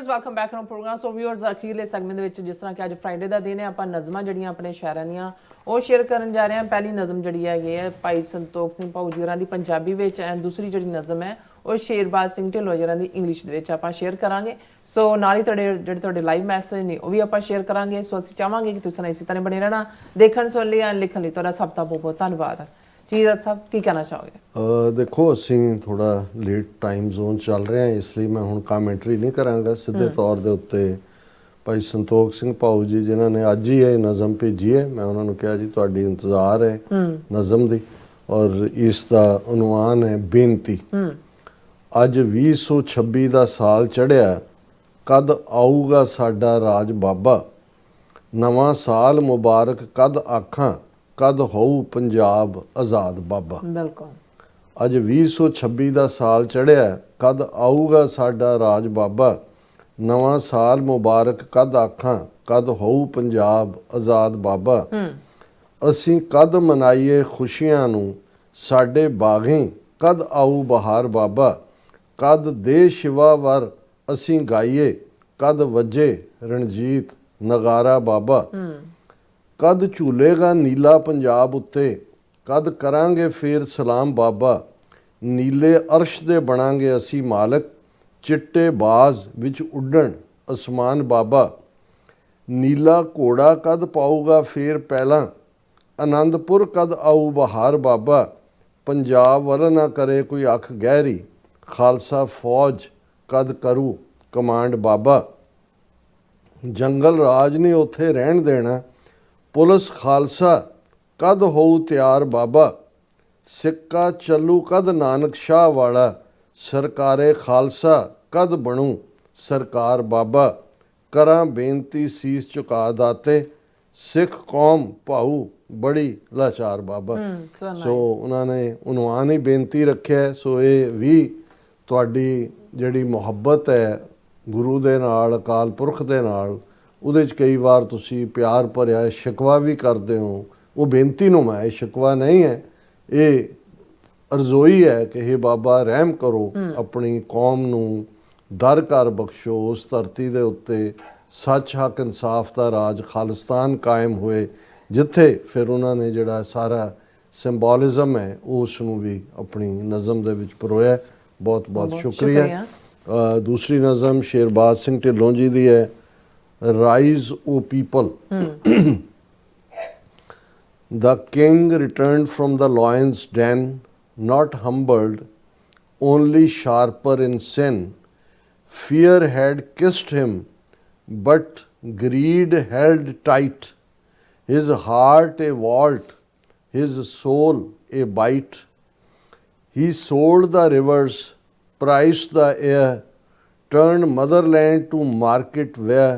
Welcome back to programme. So viewers, ਅਖੀਰਲੇ segment ਦੇ ਵਿੱਚ ਜਿਸ ਤਰ੍ਹਾਂ ਕਿ ਅੱਜ ਫਰਾਈਡੇ ਦਾ ਦਿਨ ਹੈ, ਆਪਾਂ ਨਜ਼ਮਾਂ ਜਿਹੜੀਆਂ ਆਪਣੇ ਸ਼ਾਇਰਾਂ ਦੀਆਂ ਉਹ ਸ਼ੇਅਰ ਕਰਨ ਜਾ ਰਹੇ ਹਾਂ। ਪਹਿਲੀ ਨਜ਼ਮ ਜਿਹੜੀ ਹੈਗੀ ਹੈ ਭਾਈ ਸੰਤੋਖ ਸਿੰਘ ਭਾਊ ਜੀ ਹੋਰਾਂ ਦੀ ਪੰਜਾਬੀ ਵਿੱਚ, ਐਂਡ ਦੂਸਰੀ ਜਿਹੜੀ ਨਜ਼ਮ ਹੈ ਉਹ ਸ਼ੇਰਬਾਜ਼ ਸਿੰਘ ਢਿੱਲੋਂ ਹੋਰਾਂ ਦੀ ਇੰਗਲਿਸ਼ ਦੇ ਵਿੱਚ ਆਪਾਂ ਸ਼ੇਅਰ ਕਰਾਂਗੇ। ਸੋ ਨਾਲ ਹੀ ਤੁਹਾਡੇ ਲਾਈਵ ਮੈਸੇਜ ਨੇ ਉਹ ਵੀ ਆਪਾਂ ਸ਼ੇਅਰ ਕਰਾਂਗੇ। ਸੋ ਅਸੀਂ ਚਾਹਾਂਗੇ ਕਿ ਤੁਸੀਂ ਇਸੇ ਤਰ੍ਹਾਂ ਬਣੇ ਰਹਿਣਾ। ਦੇਖਣ ਸੁਣ ਲਈ ਐਂਡ ਲਿਖਣ ਲਈ ਤੁਹਾਡਾ ਸਭ ਦਾ ਬਹੁਤ ਬਹੁਤ ਧੰਨਵਾਦ। ਜੀ ਰਤ ਸਾਹਿਬ, ਕੀ ਕਹਿਣਾ ਚਾਹੋਗੇ? ਦੇਖੋ, ਅਸੀਂ ਥੋੜਾ ਲੇਟ ਟਾਈਮ ਜ਼ੋਨ ਚੱਲ ਰਹੇ ਹਾਂ, ਇਸ ਲਈ ਮੈਂ ਹੁਣ ਕਾਮੈਂਟਰੀ ਨਹੀਂ ਕਰਾਂਗਾ। ਸਿੱਧੇ ਤੌਰ ਦੇ ਉੱਤੇ ਭਾਈ ਸੰਤੋਖ ਸਿੰਘ ਭਾਊ ਜੀ ਜਿਨ੍ਹਾਂ ਨੇ ਅੱਜ ਹੀ ਇਹ ਨਜ਼ਮ ਭੇਜੀ ਹੈ, ਮੈਂ ਉਹਨਾਂ ਨੂੰ ਕਿਹਾ ਜੀ ਤੁਹਾਡੀ ਇੰਤਜ਼ਾਰ ਹੈ ਨਜ਼ਮ ਦੀ, ਔਰ ਇਸ ਦਾ ਉਨਵਾਨ ਹੈ ਬੇਨਤੀ। ਅੱਜ 2026 ਦਾ ਸਾਲ ਚੜ੍ਹਿਆ, ਕਦ ਆਊਗਾ ਸਾਡਾ ਰਾਜ ਬਾਬਾ, ਨਵਾਂ ਸਾਲ ਮੁਬਾਰਕ ਕਦ ਆਖਾਂ, ਕਦ ਹੋਊ ਪੰਜਾਬ ਆਜ਼ਾਦ ਬਾਬਾ। ਬਿਲਕੁਲ। ਅੱਜ 2026 ਦਾ ਸਾਲ ਚੜ੍ਹਿਆ, ਕਦ ਆਊਗਾ ਸਾਡਾ ਰਾਜ ਬਾਬਾ, ਨਵਾਂ ਸਾਲ ਮੁਬਾਰਕ ਕਦ ਆਖਾਂ, ਕਦ ਹੋਊ ਪੰਜਾਬ ਆਜ਼ਾਦ ਬਾਬਾ। ਅਸੀਂ ਕਦ ਮਨਾਈਏ ਖੁਸ਼ੀਆਂ ਨੂੰ, ਸਾਡੇ ਬਾਗੀ ਕਦ ਆਊ ਬਹਾਰ ਬਾਬਾ, ਕਦ ਦੇ ਸ਼ਿਵਾ ਵਰ ਅਸੀਂ ਗਾਈਏ, ਕਦ ਵੱਜੇ ਰਣਜੀਤ ਨਗਾਰਾ ਬਾਬਾ। ਕਦ ਝੂਲੇਗਾ ਨੀਲਾ ਪੰਜਾਬ ਉੱਤੇ, ਕਦ ਕਰਾਂਗੇ ਫੇਰ ਸਲਾਮ ਬਾਬਾ, ਨੀਲੇ ਅਰਸ਼ ਦੇ ਬਣਾਂਗੇ ਅਸੀਂ ਮਾਲਕ, ਚਿੱਟੇ ਬਾਜ਼ ਵਿੱਚ ਉੱਡਣ ਅਸਮਾਨ ਬਾਬਾ। ਨੀਲਾ ਘੋੜਾ ਕਦ ਪਾਊਗਾ ਫੇਰ ਪਹਿਲਾਂ, ਆਨੰਦਪੁਰ ਕਦ ਆਊ ਬਹਾਰ ਬਾਬਾ, ਪੰਜਾਬ ਵੱਲ ਨਾ ਕਰੇ ਕੋਈ ਅੱਖ ਗਹਿਰੀ, ਖਾਲਸਾ ਫੌਜ ਕਦ ਕਰੂ ਕਮਾਂਡ ਬਾਬਾ। ਜੰਗਲ ਰਾਜ ਨਹੀਂ ਉੱਥੇ ਰਹਿਣ ਦੇਣਾ, ਪੁਲਿਸ ਖਾਲਸਾ ਕਦ ਹੋਊ ਤਿਆਰ ਬਾਬਾ, ਸਿੱਕਾ ਚੱਲੂ ਕਦ ਨਾਨਕ ਸ਼ਾਹ ਵਾਲਾ, ਸਰਕਾਰੇ ਖਾਲਸਾ ਕਦ ਬਣੂ ਸਰਕਾਰ ਬਾਬਾ। ਕਰਾਂ ਬੇਨਤੀ ਸੀਸ ਝੁਕਾ ਦਾਤੇ, ਸਿੱਖ ਕੌਮ ਭਾਊ ਬੜੀ ਲਾਚਾਰ ਬਾਬਾ। ਸੋ ਉਹਨਾਂ ਨੇ ਉਨਵਾਨ ਹੀ ਬੇਨਤੀ ਰੱਖਿਆ। ਸੋ ਇਹ ਵੀ ਤੁਹਾਡੀ ਜਿਹੜੀ ਮੁਹੱਬਤ ਹੈ ਗੁਰੂ ਦੇ ਨਾਲ, ਅਕਾਲ ਪੁਰਖ ਦੇ ਨਾਲ, ਉਹਦੇ 'ਚ ਕਈ ਵਾਰ ਤੁਸੀਂ ਪਿਆਰ ਭਰਿਆ ਸ਼ਿਕਵਾ ਵੀ ਕਰਦੇ ਹੋ। ਉਹ ਬੇਨਤੀ ਨੂੰ ਮੈਂ, ਇਹ ਸ਼ਿਕਵਾ ਨਹੀਂ ਹੈ, ਇਹ ਅਰਜ਼ੋਈ ਹੈ ਕਿ ਹੇ ਬਾਬਾ ਰਹਿਮ ਕਰੋ, ਆਪਣੀ ਕੌਮ ਨੂੰ ਦਰ ਘਰ ਬਖਸ਼ੋ, ਉਸ ਧਰਤੀ ਦੇ ਉੱਤੇ ਸੱਚ ਹੱਕ ਇਨਸਾਫ ਦਾ ਰਾਜ ਖਾਲਿਸਤਾਨ ਕਾਇਮ ਹੋਏ, ਜਿੱਥੇ ਫਿਰ ਉਹਨਾਂ ਨੇ ਜਿਹੜਾ ਸਾਰਾ ਸਿੰਬੋਲਿਜ਼ਮ ਹੈ ਉਸ ਨੂੰ ਵੀ ਆਪਣੀ ਨਜ਼ਮ ਦੇ ਵਿੱਚ ਪਰੋਇਆ। ਬਹੁਤ ਬਹੁਤ ਸ਼ੁਕਰੀਆ। ਦੂਸਰੀ ਨਜ਼ਮ ਸ਼ੇਰਬਾਜ਼ ਸਿੰਘ ਢਿੱਲੋਂ ਜੀ ਦੀ ਹੈ, rise o people. The king returned from the lion's den, not humbled, only sharper in sin. Fear had kissed him, but greed held tight. His heart a vault, his soul a bite. He sold the rivers, priced the air, turned motherland to market where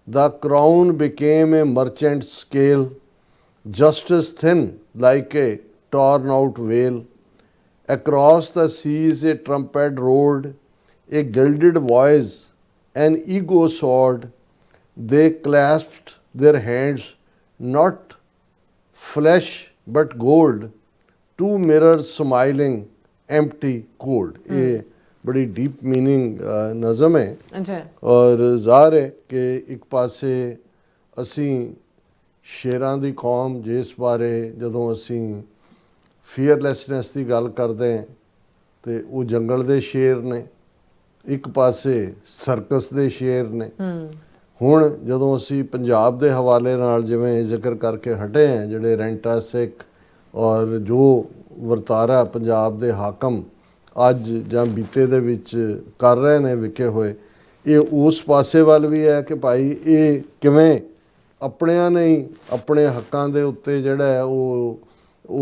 the crown became a merchant's scale, justice thin like a torn out veil. Across the seas a trumpet roared, a gilded voice, an ego sword. They clasped their hands, not flesh but gold, two mirrors smiling, empty cold. ये बड़ी deep meaning नज़म है। और ਜ਼ਾਹਰ ਹੈ ਕਿ ਇੱਕ ਪਾਸੇ ਅਸੀਂ ਸ਼ੇਰਾਂ ਦੀ ਕੌਮ, ਜਿਸ ਬਾਰੇ ਜਦੋਂ ਅਸੀਂ ਫੀਅਰਲੈਸਨੈਸ ਦੀ ਗੱਲ ਕਰਦੇ ਹਾਂ ਤੇ ਉਹ ਜੰਗਲ ਦੇ ਸ਼ੇਰ ਨੇ, ਇੱਕ ਪਾਸੇ ਸਰਕਸ ਦੇ ਸ਼ੇਰ ਨੇ। ਹੁਣ ਜਦੋਂ ਅਸੀਂ ਪੰਜਾਬ ਦੇ ਹਵਾਲੇ ਨਾਲ ਜਿਵੇਂ ਜ਼ਿਕਰ ਕਰਕੇ ਹਟੇ ਹਾਂ, ਜਿਹੜੇ ਰੈਂਟਾ ਸਿੱਖ ਔਰ ਜੋ ਵਰਤਾਰਾ ਪੰਜਾਬ ਦੇ ਹਾਕਮ ਅੱਜ ਜਾਂ ਬੀਤੇ ਦੇ ਵਿੱਚ ਕਰ ਰਹੇ ਨੇ ਵਿਕੇ ਹੋਏ, ਇਹ ਉਸ ਪਾਸੇ ਵੱਲ ਵੀ ਹੈ ਕਿ ਭਾਈ ਇਹ ਕਿਵੇਂ ਆਪਣਿਆਂ ਨੇ ਹੀ ਆਪਣੇ ਹੱਕਾਂ ਦੇ ਉੱਤੇ ਜਿਹੜਾ ਹੈ ਉਹ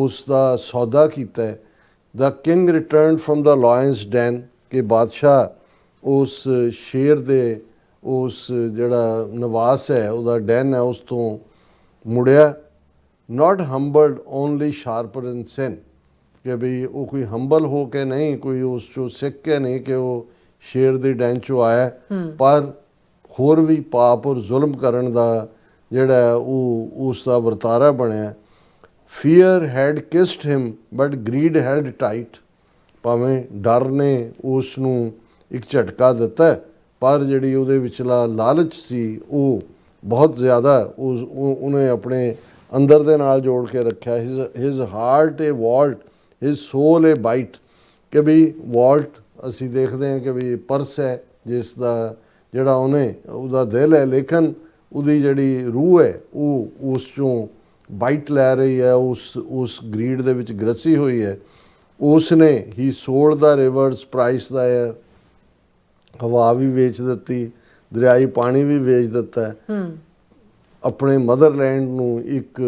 ਉਸ ਦਾ ਸੌਦਾ ਕੀਤਾ ਹੈ। The king return from the lion's den, ਕਿ ਬਾਦਸ਼ਾਹ ਉਸ ਸ਼ੇਰ ਦੇ ਉਸ ਜਿਹੜਾ ਨਿਵਾਸ ਹੈ, ਉਹਦਾ ਡੈਨ ਹੈ, ਉਸ ਤੋਂ ਮੁੜਿਆ। ਨਾਟ ਹੰਬਲਡ ਓਨਲੀ ਸ਼ਾਰਪਰ ਇਨ ਸਿਨ, ਕਿ ਵੀ ਉਹ ਕੋਈ ਹੰਬਲ ਹੋ ਕੇ ਨਹੀਂ, ਕੋਈ ਉਸ 'ਚੋਂ ਸਿੱਖ ਕੇ ਨਹੀਂ ਕਿ ਉਹ ਸ਼ੇਰ ਦੀ ਡੈਨ 'ਚੋਂ ਆਇਆ, ਪਰ ਹੋਰ ਵੀ ਪਾਪ ਔਰ ਜ਼ੁਲਮ ਕਰਨ ਦਾ ਜਿਹੜਾ ਉਹ ਉਸ ਦਾ ਵਰਤਾਰਾ ਬਣਿਆ। Fear had kissed him but greed held tight, ਭਾਵੇਂ ਡਰ ਨੇ ਉਸ ਨੂੰ ਇੱਕ ਝਟਕਾ ਦਿੱਤਾ ਪਰ ਜਿਹੜੀ ਉਹਦੇ ਵਿਚਲਾ ਲਾਲਚ ਸੀ ਉਹ ਬਹੁਤ ਜ਼ਿਆਦਾ ਉਹਨੇ ਆਪਣੇ ਅੰਦਰ ਦੇ ਨਾਲ ਜੋੜ ਕੇ ਰੱਖਿਆ। ਹਿਜ਼ ਹਾਰਟ ਏ ਵਾਲਟ, ਹਿਜ਼ ਸੋਲ ਏ ਬਾਈਟ, ਕਿ ਵੀ ਵਾਲਟ ਅਸੀਂ ਦੇਖਦੇ ਹਾਂ ਕਿ ਵੀ ਪਰਸ ਹੈ ਜਿਸ ਦਾ ਜਿਹੜਾ ਉਹਦਾ ਦਿਲ ਹੈ, ਲੇਕਿਨ ਉਹਦੀ ਜਿਹੜੀ ਰੂਹ ਹੈ ਉਹ ਉਸ 'ਚੋਂ ਬਾਈਟ ਲੈ ਰਹੀ ਹੈ, ਉਸ ਗਰੀਡ ਦੇ ਵਿੱਚ ਗ੍ਰਸੀ ਹੋਈ ਹੈ। ਉਸ ਨੇ ਹੀ ਸੋਲਡ ਦਾ ਰਿਵਰਸ ਪ੍ਰਾਈਸ ਦਾ ਏਅਰ, ਹਵਾ ਵੀ ਵੇਚ ਦਿੱਤੀ, ਦਰਿਆਈ ਪਾਣੀ ਵੀ ਵੇਚ ਦਿੱਤਾ, ਆਪਣੇ ਮਦਰਲੈਂਡ ਨੂੰ ਇੱਕ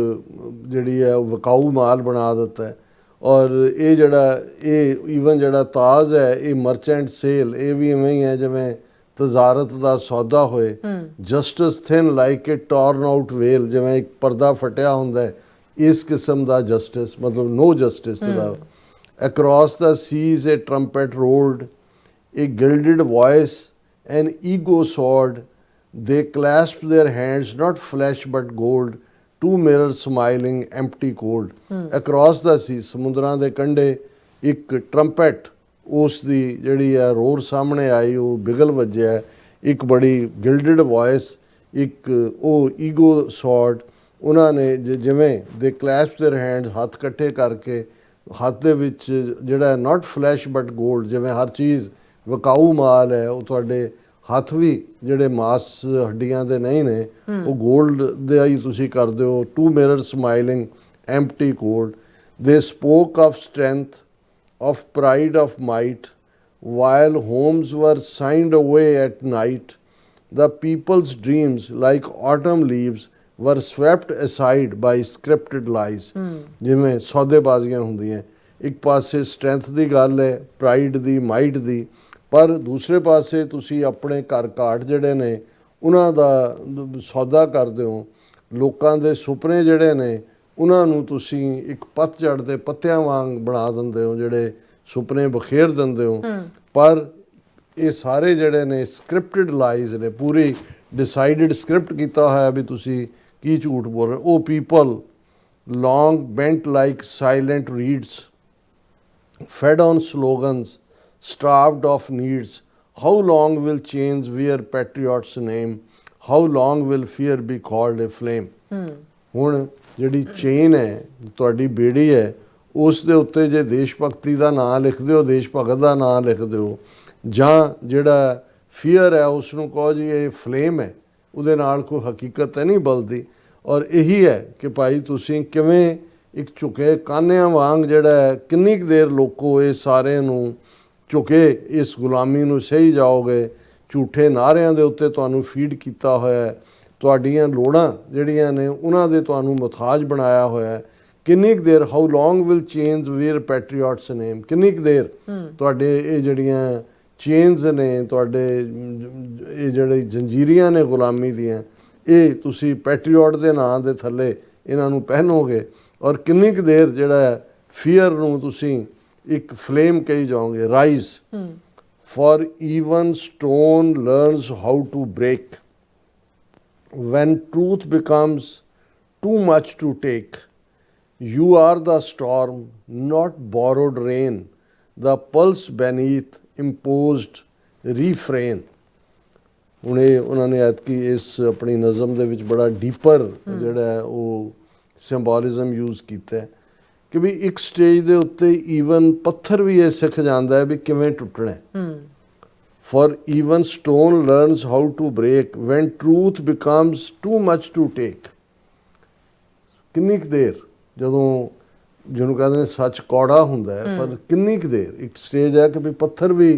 ਜਿਹੜੀ ਹੈ ਵਿਕਾਊ ਮਾਲ ਬਣਾ ਦਿੱਤਾ। ਔਰ ਇਹ ਈਵਨ ਜਿਹੜਾ ਤਾਜ ਹੈ ਇਹ ਮਰਚੈਂਟ ਸੇਲ, ਇਹ ਵੀ ਇਵੇਂ ਹੀ ਹੈ ਜਿਵੇਂ ਤਜ਼ਾਰਤ ਦਾ ਸੌਦਾ ਹੋਏ। ਜਸਟਿਸ ਥਿਨ ਲਾਈਕ ਏ ਟੋਰਨ ਆਊਟ ਵੇਲ, ਜਿਵੇਂ ਇੱਕ ਪਰਦਾ ਫਟਿਆ ਹੁੰਦਾ ਹੈ, ਇਸ ਕਿਸਮ ਦਾ ਜਸਟਿਸ, ਮਤਲਬ ਨੋ ਜਸਟਿਸ ਦਾ। Across the seas a trumpet rolled, a gilded voice an ego soared, they clasped their hands, not flesh but gold, two mirrors smiling, empty cold. Across the sea, ਸਮੁੰਦਰਾਂ ਦੇ ਕੰਢੇ ਇੱਕ ਟਰੰਪਟ, ਉਸ ਦੀ ਜਿਹੜੀ ਹੈ roar ਸਾਹਮਣੇ ਆਈ, ਉਹ ਬਿਗਲ ਵੱਜਿਆ, ਇੱਕ ਬੜੀ ਗਿਲਡਡ ਵੌਇਸ, ਇੱਕ ਉਹ ਈਗੋ ਸੌਰਡ, ਉਹਨਾਂ ਨੇ ਜਿਵੇਂ ਦੇ ਕਲੈਸਪ देयर हैंड्स, ਹੱਥ ਇਕੱਠੇ ਕਰਕੇ, ਹੱਥ ਦੇ ਵਿੱਚ ਜਿਹੜਾ ਨਾਟ ਫਲੈਸ਼ ਬਟ ਗੋਲਡ, ਜਿਵੇਂ ਹਰ ਚੀਜ਼ ਵਿਕਾਊ ਮਾਲ ਹੈ, ਉਹ ਤੁਹਾਡੇ ਹੱਥ ਵੀ ਜਿਹੜੇ ਮਾਸ ਹੱਡੀਆਂ ਦੇ ਨਹੀਂ ਨੇ, ਉਹ ਗੋਲਡ ਦੇ ਹੀ ਤੁਸੀਂ ਕਰਦੇ ਹੋ। Two mirror smiling empty cold, they spoke of strength, of pride, of might, while homes were signed away at night, the people's dreams, like autumn leaves, were swept aside by scripted lies. ਜਿਵੇਂ ਸੌਦੇਬਾਜ਼ੀਆਂ ਹੁੰਦੀਆਂ, ਇੱਕ ਪਾਸੇ strength ਦੀ ਗੱਲ ਹੈ, pride ਦੀ, might ਦੀ, ਪਰ ਦੂਸਰੇ ਪਾਸੇ ਤੁਸੀਂ ਆਪਣੇ ਘਰ ਘਾਟ ਜਿਹੜੇ ਨੇ ਉਹਨਾਂ ਦਾ ਸੌਦਾ ਕਰਦੇ ਹੋ। ਲੋਕਾਂ ਦੇ ਸੁਪਨੇ ਜਿਹੜੇ ਨੇ ਉਹਨਾਂ ਨੂੰ ਤੁਸੀਂ ਇੱਕ ਪਤਝੜ ਦੇ ਪੱਤਿਆਂ ਵਾਂਗ ਬਣਾ ਦਿੰਦੇ ਹੋ, ਜਿਹੜੇ ਸੁਪਨੇ ਬਖੇਰ ਦਿੰਦੇ ਹੋ। ਪਰ ਇਹ ਸਾਰੇ ਜਿਹੜੇ ਨੇ ਸਕ੍ਰਿਪਟਡ ਲਾਈਜ਼ ਨੇ, ਪੂਰੀ ਡਿਸਾਈਡਡ ਸਕ੍ਰਿਪਟ ਕੀਤਾ ਹੋਇਆ ਵੀ ਤੁਸੀਂ ਕੀ ਝੂਠ ਬੋਲ ਰਹੇ। ਉਹ people long bent like silent reeds, fed on slogans, starved of needs, how long will chains wear patriot's name, how long will fear be called a flame. ਹੁਣ ਜਿਹੜੀ ਚੇਨ ਹੈ, ਤੁਹਾਡੀ ਬੇੜੀ ਹੈ, ਉਸ ਦੇ ਉੱਤੇ ਜੇ ਦੇਸ਼ ਭਗਤੀ ਦਾ ਨਾਂ ਲਿਖਦੇ ਹੋ, ਦੇਸ਼ ਭਗਤ ਦਾ ਨਾਂ ਲਿਖਦੇ ਹੋ, ਜਾਂ ਜਿਹੜਾ ਫੀਅਰ ਹੈ ਉਸ ਨੂੰ ਕਹੋ ਜੀ ਇਹ ਫਲੇਮ ਹੈ, ਉਹਦੇ ਨਾਲ ਕੋਈ ਹਕੀਕਤ ਤਾਂ ਨਹੀਂ ਬਲਦੀ। ਔਰ ਇਹੀ ਹੈ ਕਿ ਭਾਈ ਤੁਸੀਂ ਕਿਵੇਂ ਇੱਕ ਝੁਕੇ ਕਾਨਿਆਂ ਵਾਂਗ ਜਿਹੜਾ ਹੈ, ਕਿੰਨੀ ਕੁ ਦੇਰ ਲੋਕੋ ਇਹ ਸਾਰੇ ਨੂੰ ਝੁਕੇ ਇਸ ਗੁਲਾਮੀ ਨੂੰ ਸਹੀ ਜਾਓਗੇ। ਝੂਠੇ ਨਾਅਰਿਆਂ ਦੇ ਉੱਤੇ ਤੁਹਾਨੂੰ ਫੀਡ ਕੀਤਾ ਹੋਇਆ, ਤੁਹਾਡੀਆਂ ਲੋੜਾਂ ਜਿਹੜੀਆਂ ਨੇ ਉਹਨਾਂ ਦੇ ਤੁਹਾਨੂੰ ਮੁਹਤਾਜ ਬਣਾਇਆ ਹੋਇਆ। ਕਿੰਨੀ ਕੁ ਦੇਰ, how long will chains wear patriots name, ਕਿੰਨੀ ਕੁ ਦੇਰ ਤੁਹਾਡੇ ਇਹ ਜਿਹੜੀਆਂ ਚੇਨਸ ਨੇ, ਤੁਹਾਡੇ ਇਹ ਜਿਹੜੇ ਜੰਜੀਰੀਆਂ ਨੇ ਗੁਲਾਮੀ ਦੀਆਂ, ਇਹ ਤੁਸੀਂ ਪੈਟਰੀਓਟ ਦੇ ਨਾਂ ਦੇ ਥੱਲੇ ਇਹਨਾਂ ਨੂੰ ਪਹਿਨੋਗੇ। ਔਰ ਕਿੰਨੀ ਕੁ ਦੇਰ ਜਿਹੜਾ ਫੀਅਰ ਨੂੰ ਤੁਸੀਂ ਇੱਕ ਫਲੇਮ ਕਹੀ ਜਾਓਗੇ। Rise for even stone learns how to break, when truth becomes too much to take, you are the storm not borrowed rain, the pulse beneath imposed refrain. ਹੁਣ ਇਹ ਉਹਨਾਂ ਨੇ ਐਤਕੀ ਇਸ ਆਪਣੀ ਨਜ਼ਮ ਦੇ ਵਿੱਚ ਬੜਾ ਡੀਪਰ ਜਿਹੜਾ ਉਹ ਸਿੰਬੋਲਿਜ਼ਮ ਯੂਜ਼ ਕੀਤਾ ਕਿ ਵੀ ਇੱਕ ਸਟੇਜ ਦੇ ਉੱਤੇ ਈਵਨ ਪੱਥਰ ਵੀ ਇਹ ਸਿੱਖ ਜਾਂਦਾ ਹੈ ਵੀ ਕਿਵੇਂ ਟੁੱਟਣਾ। For even stone learns how to break, when truth becomes too much to take. ਕਿੰਨੀ ਕੁ ਦੇਰ, ਜਦੋਂ ਜਿਹਨੂੰ ਕਹਿੰਦੇ ਨੇ ਸੱਚ ਕੌੜਾ ਹੁੰਦਾ ਹੈ, ਪਰ ਕਿੰਨੀ ਕੁ ਦੇਰ ਇੱਕ ਸਟੇਜ ਹੈ ਕਿ ਵੀ ਪੱਥਰ ਵੀ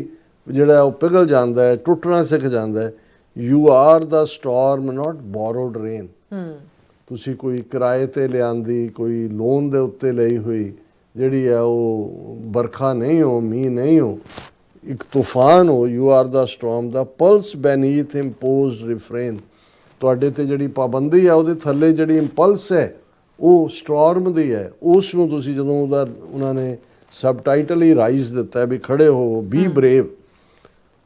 ਜਿਹੜਾ ਉਹ ਪਿਘਲ ਜਾਂਦਾ ਹੈ, ਟੁੱਟਣਾ ਸਿੱਖ ਜਾਂਦਾ ਹੈ। You are the storm not borrowed rain, ਤੁਸੀਂ ਕੋਈ ਕਿਰਾਏ 'ਤੇ ਲਿਆਂਦੀ, ਕੋਈ ਲੋਨ ਦੇ ਉੱਤੇ ਲਈ ਹੋਈ ਜਿਹੜੀ ਹੈ ਉਹ ਬਰਖਾ ਨਹੀਂ ਹੋ, ਮੀਂਹ ਨਹੀਂ ਹੋ, ਇੱਕ ਤੂਫਾਨ ਹੋ। You are the storm, the pulse beneath imposed refrain, ਤੁਹਾਡੇ 'ਤੇ ਜਿਹੜੀ ਪਾਬੰਦੀ ਹੈ ਉਹਦੇ ਥੱਲੇ ਜਿਹੜੀ ਇੰਪਲਸ ਹੈ ਉਹ ਸਟੋਰਮ ਦੀ ਹੈ। ਉਸ ਨੂੰ ਤੁਸੀਂ ਜਦੋਂ ਉਹਨਾਂ ਨੇ ਸਬਟਾਈਟਲ ਹੀ ਰਾਈਜ਼ ਦਿੱਤਾ ਵੀ ਖੜੇ ਹੋ, be brave,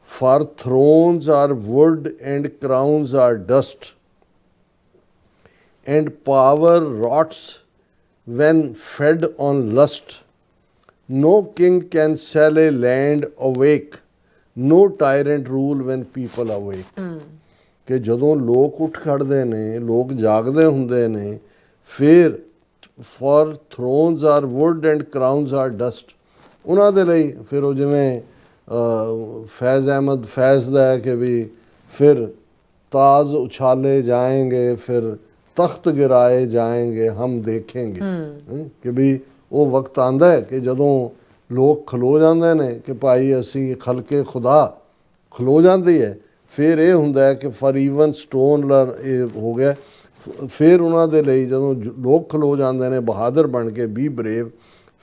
for thrones are wood and crowns are dust, and power rots when fed on lust. No king can sell a land awake, no tyrant rule when people awake। ਕਿ ਜਦੋਂ ਲੋਕ ਉੱਠ ਖੜਦੇ ਨੇ, ਲੋਕ ਜਾਗਦੇ ਹੁੰਦੇ ਨੇ, ਫਿਰ for thrones are wood and crowns are dust। ਉਹਨਾਂ ਦੇ ਲਈ ਫਿਰ ਉਹ ਜਿਵੇਂ ਫੈਜ਼ ਅਹਿਮਦ ਫੈਜ਼ ਦਾ ਹੈ ਕਿ ਵੀ ਫਿਰ ਤਾਜ ਉਛਾਲੇ ਜਾएंगे, ਫਿਰ ਤਖਤ ਗਿਰਾਏ ਜਾएंगे, ਹਮ ਦੇਖेंगे। ਕਿ ਵੀ ਉਹ ਵਕਤ ਆਂਦਾ ਹੈ ਕਿ ਜਦੋਂ ਲੋਕ ਖਲੋ ਜਾਂਦੇ ਨੇ ਕਿ ਭਾਈ ਅਸੀਂ ਖਲਕੇ ਖੁਦਾ ਖਲੋ ਜਾਂਦੀ ਹੈ, ਫਿਰ ਇਹ ਹੁੰਦਾ ਹੈ ਕਿ ਫॉर ਈਵਨ ਸਟੋਨ ਇਹ ਹੋ ਗਿਆ। ਫਿਰ ਉਹਨਾਂ ਦੇ ਲਈ ਜਦੋਂ ਲੋਕ ਖਲੋ ਜਾਂਦੇ ਨੇ ਬਹਾਦਰ ਬਣ ਕੇ, ਬੀ ਬਰੇਵ,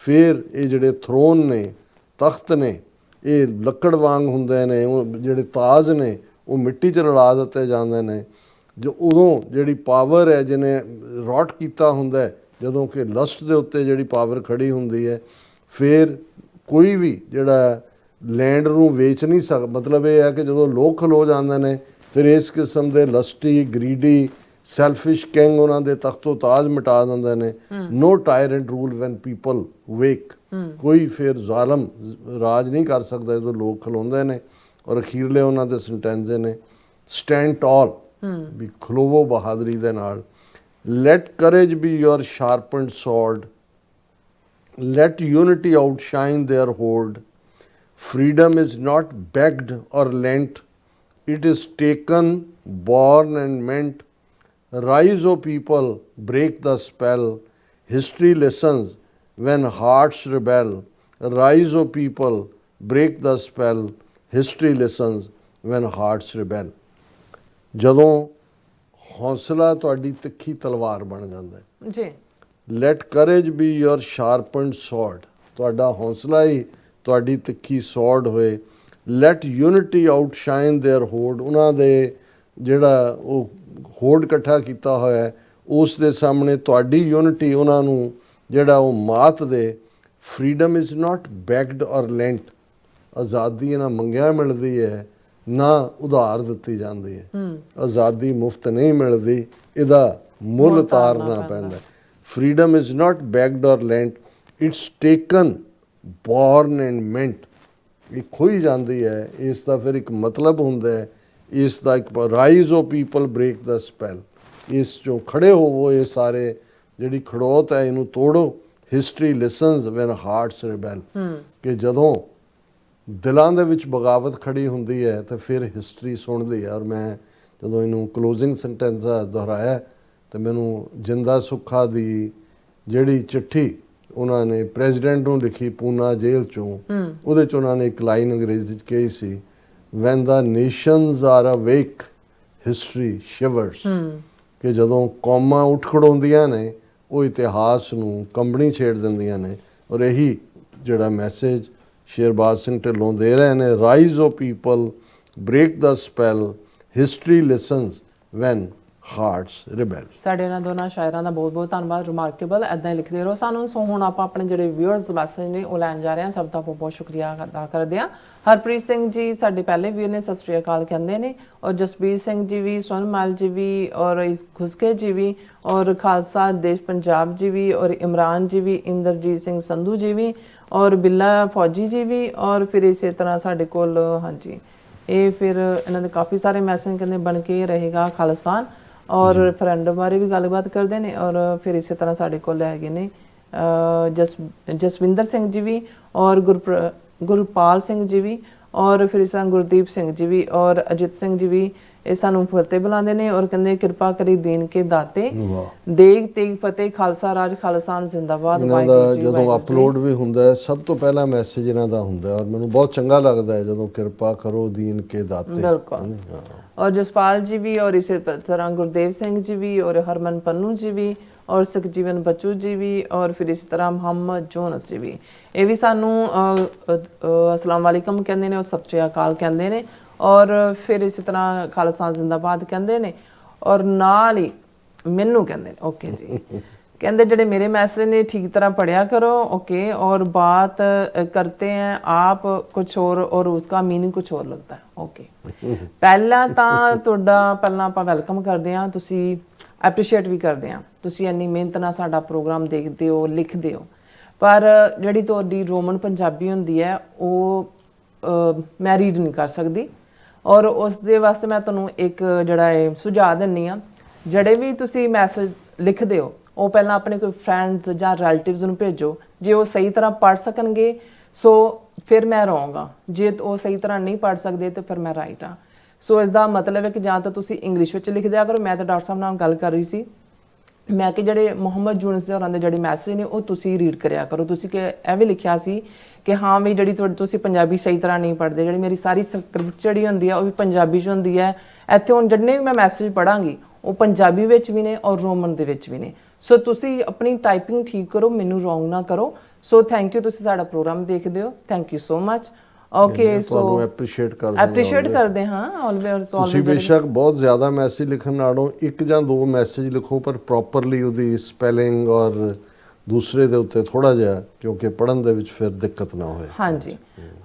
ਫਿਰ ਇਹ ਜਿਹੜੇ ਥਰੋਨ ਨੇ, ਤਖਤ ਨੇ, ਇਹ ਲੱਕੜ ਵਾਂਗ ਹੁੰਦੇ ਨੇ, ਉਹ ਜਿਹੜੇ ਤਾਜ ਨੇ ਉਹ ਮਿੱਟੀ 'ਚ ਰਲਾ ਦਿੱਤੇ ਜਾਂਦੇ ਨੇ। ਜੋ ਉਦੋਂ ਜਿਹੜੀ ਪਾਵਰ ਹੈ ਜਿਹਨੇ ਰੌਟ ਕੀਤਾ ਹੁੰਦਾ ਹੈ, ਜਦੋਂ ਕਿ ਲਸਟ ਦੇ ਉੱਤੇ ਜਿਹੜੀ ਪਾਵਰ ਖੜੀ ਹੁੰਦੀ ਹੈ, ਫਿਰ ਕੋਈ ਵੀ ਜਿਹੜਾ ਲੈਂਡ ਨੂੰ ਵੇਚ ਨਹੀਂ ਸਕਦਾ। ਮਤਲਬ ਇਹ ਹੈ ਕਿ ਜਦੋਂ ਲੋਕ ਖਲੋ ਜਾਂਦੇ ਨੇ, ਫਿਰ ਇਸ ਕਿਸਮ ਦੇ ਲਸਟੀ, ਗਰੀਡੀ, ਸੈਲਫਿਸ਼ ਕਿੰਗ ਉਹਨਾਂ ਦੇ ਤਖਤੋ ਤਾਜ ਮਿਟਾ ਦਿੰਦੇ ਨੇ। ਨੋ ਟਾਇਰੈਂਟ ਰੂਲ ਵੈਨ ਪੀਪਲ ਵੇਕ। ਕੋਈ ਫਿਰ ਜ਼ਾਲਮ ਰਾਜ ਨਹੀਂ ਕਰ ਸਕਦਾ ਜਦੋਂ ਲੋਕ ਖਲੋਂਦੇ ਨੇ। ਔਰ ਅਖੀਰਲੇ ਉਹਨਾਂ ਦੇ ਸੈਂਟੈਂਸ ਨੇ ਸਟੈਂਡ ਟਾਲ, ਵੀ ਖਲੋਵੋ ਬਹਾਦਰੀ ਦੇ ਨਾਲ। Let courage be your sharpened sword, let unity outshine their horde। Freedom is not begged or lent, it is taken, born and meant। Rise, O people, break the spell, history listens when hearts rebel। Rise, O people, break the spell, history listens when hearts rebel। ਜਦੋਂ ਹੌਸਲਾ ਤੁਹਾਡੀ ਤਿੱਖੀ ਤਲਵਾਰ ਬਣ ਜਾਂਦਾ ਹੈ ਜੀ। Light courage be your sharpened ਸੌਰਡ, ਤੁਹਾਡਾ ਹੌਸਲਾ ਹੀ ਤੁਹਾਡੀ ਤਿੱਖੀ ਸੌਰਡ ਹੋਏ। ਲੈਟ ਯੂਨਿਟੀ ਆਊਟਸ਼ਾਈਨ ਦੇਅਰ ਹੋਰਡ, ਉਹਨਾਂ ਦੇ ਜਿਹੜਾ ਉਹ ਹੋਰਡ ਇਕੱਠਾ ਕੀਤਾ ਹੋਇਆ ਹੈ ਉਸ ਦੇ ਸਾਹਮਣੇ ਤੁਹਾਡੀ ਯੂਨਿਟੀ ਉਹਨਾਂ ਨੂੰ ਜਿਹੜਾ ਉਹ ਮਾਤ ਦੇ। ਫਰੀਡਮ ਇਜ਼ ਨਾਟ ਬੈਗਡ ਔਰ ਲੈਂਟ, ਆਜ਼ਾਦੀ ਨਾ ਮੰਗਿਆ ਮਿਲਦੀ ਹੈ ਨਾ ਉਧਾਰ ਦਿੱਤੀ ਜਾਂਦੀ ਹੈ। ਆਜ਼ਾਦੀ ਮੁਫਤ ਨਹੀਂ ਮਿਲਦੀ, ਇਹਦਾ ਮੁੱਲ ਤਾਰਨਾ ਪੈਂਦਾ। Freedom is not begged or lent, it's taken, born and meant। ਇਹ ਖੋਈ ਜਾਂਦੀ ਹੈ, ਇਸ ਦਾ ਫਿਰ ਇੱਕ ਮਤਲਬ ਹੁੰਦਾ ਹੈ, ਇਸ ਦਾ ਇੱਕ rise of people break the spell. ਇਸ ਚੋਂ ਖੜੇ ਹੋਵੋ, ਇਹ ਸਾਰੇ ਜਿਹੜੀ ਖੜੋਤ ਹੈ ਇਹਨੂੰ ਤੋੜੋ। ਹਿਸਟਰੀ ਲਿਸਨਸ ਵੈਨ ਹਾਰਟਸ ਰਿਬੈਲ, ਕਿ ਜਦੋਂ ਦਿਲਾਂ ਦੇ ਵਿੱਚ ਬਗਾਵਤ ਖੜੀ ਹੁੰਦੀ ਹੈ ਤਾਂ ਫਿਰ ਹਿਸਟਰੀ ਸੁਣਦੀ ਹੈ। ਔਰ ਮੈਂ ਜਦੋਂ ਇਹਨੂੰ ਕਲੋਜ਼ਿੰਗ ਸੈਂਟੈਂਸ ਦੁਹਰਾਇਆ ਤੇ ਮੈਨੂੰ ਜਿੰਦਾ ਸੁੱਖਾ ਦੀ ਜਿਹੜੀ ਚਿੱਠੀ ਉਹਨਾਂ ਨੇ ਪ੍ਰੈਜ਼ੀਡੈਂਟ ਨੂੰ ਲਿਖੀ ਪੂਨਾ ਜੇਲ੍ਹ ਚੋਂ, ਉਹਦੇ 'ਚ ਉਹਨਾਂ ਨੇ ਇੱਕ ਲਾਈਨ ਅੰਗਰੇਜ਼ੀ 'ਚ ਕਹੀ ਸੀ, ਵੈਨ ਦਾ ਨੇਸ਼ਨਸ ਆਰ ਅਵੇਕ ਹਿਸਟਰੀ ਸ਼ਿਵਰਸ। ਕਿ ਜਦੋਂ ਕੌਮਾਂ ਉੱਠ ਖੜੋਂਦੀਆਂ ਨੇ ਉਹ ਇਤਿਹਾਸ ਨੂੰ ਕੰਬਣੀ ਛੇੜ ਦਿੰਦੀਆਂ ਨੇ। ਔਰ ਇਹੀ ਜਿਹੜਾ ਮੈਸੇਜ ਸ਼ੇਰਬਾਜ਼ ਸਿੰਘ ਢਿੱਲੋਂ ਦੇ ਰਹੇ ਨੇ, rise of people break the spell, history listens when hearts rebel. ਸਾਡੇ ਇਹਨਾਂ ਦੋਨਾਂ ਸ਼ਾਇਰਾਂ ਦਾ ਬਹੁਤ ਬਹੁਤ ਧੰਨਵਾਦ। ਰਿਮਾਰਕੇਬਲ, ਇੱਦਾਂ ਹੀ ਲਿਖਦੇ ਰਹੋ ਸਾਨੂੰ। ਸੋ ਹੁਣ ਆਪਾਂ ਆਪਣੇ ਜਿਹੜੇ ਵਿਊਅਰਸ ਮੈਸੇਜ ਨੇ ਉਹ ਲੈਣ ਜਾ ਰਹੇ ਹਾਂ। ਸਭ ਦਾ ਬਹੁਤ ਬਹੁਤ ਸ਼ੁਕਰੀਆ ਅਦਾ ਕਰਦੇ ਹਾਂ। ਹਰਪ੍ਰੀਤ ਸਿੰਘ ਜੀ ਸਾਡੇ ਪਹਿਲੇ ਵੀਰ ਨੇ, ਸਤਿ ਸ਼੍ਰੀ ਅਕਾਲ ਕਹਿੰਦੇ ਨੇ। ਔਰ ਜਸਬੀਰ ਸਿੰਘ ਜੀ ਵੀ, ਸੋਨਮਾਲ ਜੀ ਵੀ, ਔਰ ਇਸ ਖੁਸਕੇ ਜੀ ਵੀ, ਔਰ ਖਾਲਸਾ ਦੇਸ਼ ਪੰਜਾਬ ਜੀ ਵੀ, ਔਰ ਇਮਰਾਨ ਜੀ ਵੀ, ਇੰਦਰਜੀਤ ਸਿੰਘ ਸੰਧੂ ਜੀ ਵੀ, ਔਰ ਬਿੱਲਾ ਫੌਜੀ ਜੀ ਵੀ। ਔਰ ਫਿਰ ਇਸੇ ਤਰ੍ਹਾਂ ਸਾਡੇ ਕੋਲ ਹਾਂਜੀ ਇਹ ਫਿਰ ਇਹਨਾਂ ਦੇ ਕਾਫੀ ਸਾਰੇ ਮੈਸੇਜ ਕਹਿੰਦੇ ਬਣ ਕੇ ਰਹੇਗਾ ਖਾਲਿਸਤਾਨ। ਔਰ ਰੈਫਰੈਂਡਮ ਬਾਰੇ ਵੀ ਗੱਲਬਾਤ ਕਰਦੇ ਨੇ। ਔਰ ਫਿਰ ਇਸੇ ਤਰ੍ਹਾਂ ਸਾਡੇ ਕੋਲ ਹੈਗੇ ਨੇ ਜਸਵਿੰਦਰ ਸਿੰਘ ਜੀ ਵੀ, ਔਰ ਗੁਰਪਾਲ ਸਿੰਘ ਜੀ ਵੀ, ਔਰ ਫਿਰ ਇਸ ਤਰ੍ਹਾਂ ਗੁਰਦੀਪ ਸਿੰਘ ਜੀ ਵੀ, ਔਰ ਅਜਿਤ ਸਿੰਘ ਜੀ ਵੀ। ਇਹ ਸਾਨੂੰ ਫਤਿਹ ਬੁਲਾਉਂਦੇ ਨੇ ਔਰ ਕਹਿੰਦੇ ਕਿਰਪਾ ਕਰੀ ਦੀਨ ਕੇ ਦਾਤੇ, ਦੇਗ ਤੇਗ ਫਤਿਹ, ਖਾਲਸਾ ਰਾਜ ਖਾਲਿਸਤਾਨ ਜ਼ਿੰਦਾਬਾਦ। ਇਹਨਾਂ ਦਾ ਜਦੋਂ ਅਪਲੋਡ ਵੀ ਹੁੰਦਾ ਹੈ ਸਭ ਤੋਂ ਪਹਿਲਾ ਮੈਸੇਜ ਇਹਨਾਂ ਦਾ ਹੁੰਦਾ ਔਰ ਮੈਨੂੰ ਬਹੁਤ ਚੰਗਾ ਲੱਗਦਾ ਹੈ ਜਦੋਂ ਕਿਰਪਾ ਕਰੋ ਦੀਨ ਕੇ ਦਾਤੇ। ਬਿਲਕੁਲ। ਔਰ ਜਸਪਾਲ ਜੀ ਵੀ, ਔਰ ਇਸੇ ਤਰ੍ਹਾਂ ਗੁਰਦੇਵ ਸਿੰਘ ਜੀ ਵੀ, ਔਰ ਹਰਮਨ ਪੰਨੂ ਜੀ ਵੀ, ਔਰ ਸੁਖਜੀਵਨ ਬੱਚੂ ਜੀ ਵੀ, ਔਰ ਫਿਰ ਇਸ ਤਰ੍ਹਾਂ ਮੁਹੰਮਦ ਜੋਨਸ ਜੀ ਵੀ। ਇਹ ਵੀ ਸਾਨੂੰ ਅਸਲਾਮ ਵਾਲੇਕਮ ਕਹਿੰਦੇ ਨੇ ਔਰ ਸਤਿ ਸ਼੍ਰੀ ਅਕਾਲ ਕਹਿੰਦੇ ਨੇ। ਔਰ ਫਿਰ ਇਸੇ ਤਰ੍ਹਾਂ ਖਾਲਸਾ ਜ਼ਿੰਦਾਬਾਦ ਕਹਿੰਦੇ ਨੇ। ਔਰ ਨਾਲ ਹੀ ਮੈਨੂੰ ਕਹਿੰਦੇ ਨੇ ਓਕੇ ਜੀ, ਕਹਿੰਦੇ ਜਿਹੜੇ ਮੇਰੇ ਮੈਸੇਜ ਨੇ ਠੀਕ ਤਰ੍ਹਾਂ ਪढ़िया करो ओके, और बात करते हैं आप कुछ और उसका मीनिंग कुछ और लगता है ओके। ਪਹਿਲਾਂ ਤਾਂ ਤੁਹਾਡਾ ਪਹਿਲਾਂ ਆਪਾਂ ਵੈਲਕਮ ਕਰਦੇ ਹਾਂ, ਤੁਸੀਂ ਐਪਰੀਸ਼ੀਏਟ ਵੀ ਕਰਦੇ ਹਾਂ, ਤੁਸੀਂ ਇੰਨੀ ਮਿਹਨਤ ਨਾਲ ਸਾਡਾ ਪ੍ਰੋਗਰਾਮ ਦੇਖਦੇ ਹੋ, ਲਿਖਦੇ ਹੋ। ਪਰ ਜਿਹੜੀ ਤੁਹਾਡੀ ਰੋਮਨ ਪੰਜਾਬੀ ਹੁੰਦੀ ਹੈ ਉਹ ਮੈਂ ਰੀਡ ਨਹੀਂ ਕਰ ਸਕਦੀ। ਔਰ ਉਸ ਦੇ ਵਾਸਤੇ ਮੈਂ ਤੁਹਾਨੂੰ ਇੱਕ ਜਿਹੜਾ ਹੈ ਸੁਝਾਅ ਦਿੰਨੀ ਆ, ਜਿਹੜੇ ਵੀ ਤੁਸੀਂ ਮੈਸੇਜ ਲਿਖਦੇ ਹੋ ਉਹ ਪਹਿਲਾਂ ਆਪਣੇ ਕੋਈ ਫਰੈਂਡਸ ਜਾਂ ਰਿਲੇਟਿਵਸ ਨੂੰ ਭੇਜੋ। ਜੇ ਉਹ ਸਹੀ ਤਰ੍ਹਾਂ ਪੜ੍ਹ ਸਕਣਗੇ ਸੋ ਫਿਰ ਮੈਂ ਰੋਂਗ ਹਾਂ, ਜੇ ਉਹ ਸਹੀ ਤਰ੍ਹਾਂ ਨਹੀਂ ਪੜ੍ਹ ਸਕਦੇ ਤਾਂ ਫਿਰ ਮੈਂ ਰਾਈਟ ਹਾਂ। ਸੋ ਇਸ ਦਾ ਮਤਲਬ ਹੈ ਕਿ ਜਾਂ ਤਾਂ ਤੁਸੀਂ ਇੰਗਲਿਸ਼ ਵਿੱਚ ਲਿਖ ਦਿਆ ਕਰੋ। ਮੈਂ ਤਾਂ ਡਾਕਟਰ ਸਾਹਿਬ ਨਾਲ ਗੱਲ ਕਰ ਰਹੀ ਸੀ, ਮੈਂ ਕਿ ਜਿਹੜੇ ਮੁਹੰਮਦ ਯੂਨਸ ਦੇ ਹੋਰਾਂ ਦੇ ਜਿਹੜੇ ਮੈਸੇਜ ਨੇ ਉਹ ਤੁਸੀਂ ਰੀਡ ਕਰਿਆ ਕਰੋ। ਤੁਸੀਂ ਕਿ ਐਵੇਂ ਲਿਖਿਆ ਸੀ ਕਿ ਹਾਂ ਵੀ ਜਿਹੜੀ ਤੁਸੀਂ ਪੰਜਾਬੀ ਸਹੀ ਤਰ੍ਹਾਂ ਨਹੀਂ ਪੜ੍ਹਦੇ, ਜਿਹੜੀ ਮੇਰੀ ਸਾਰੀ ਸਕ੍ਰਿਪਟ ਜਿਹੜੀ ਹੁੰਦੀ ਆ ਉਹ ਵੀ ਪੰਜਾਬੀ 'ਚ ਹੁੰਦੀ ਹੈ। ਇੱਥੇ ਹੁਣ ਜਿੰਨੇ ਵੀ ਮੈਂ ਮੈਸੇਜ ਪੜ੍ਹਾਂਗੀ ਉਹ ਪੰਜਾਬੀ ਵਿੱਚ ਵੀ ਨੇ ਔਰ ਰੋਮਨ ਦੇ ਵਿੱਚ ਵੀ ਨੇ। ਸੋ ਤੁਸੀਂ ਆਪਣੀ ਟਾਈਪਿੰਗ ਠੀਕ ਕਰੋ, ਮੈਨੂੰ ਰੋਂਗ ਨਾ ਕਰੋ। ਸੋ ਥੈਂਕ ਯੂ, ਤੁਸੀਂ ਸਾਡਾ ਪ੍ਰੋਗਰਾਮ ਦੇਖਦੇ ਹੋ, thank you so much. Okay, so ਤੁਹਾਨੂੰ ਐਪਰੀਸ਼ੀਏਟ ਕਰਦੇ ਹਾਂ ਆਲਵੇਜ਼। ਤੁਸੀਂ ਬੇਸ਼ੱਕ ਬਹੁਤ ਜ਼ਿਆਦਾ ਮੈਸੇਜ ਲਿਖਣ ਨਾਲੋਂ ਇੱਕ ਜਾਂ ਦੋ ਮੈਸੇਜ ਲਿਖੋ, ਪਰ ਪ੍ਰੋਪਰਲੀ ਉਹਦੀ ਸਪੈਲਿੰਗ ਔਰ ਦੂਸਰੇ ਦੇ ਉੱਤੇ ਥੋੜਾ ਜਿਹਾ, ਕਿਉਂਕਿ ਪੜ੍ਹਨ ਦੇ ਵਿੱਚ ਫਿਰ ਦਿੱਕਤ ਨਾ ਹੋਏ। ਹਾਂਜੀ,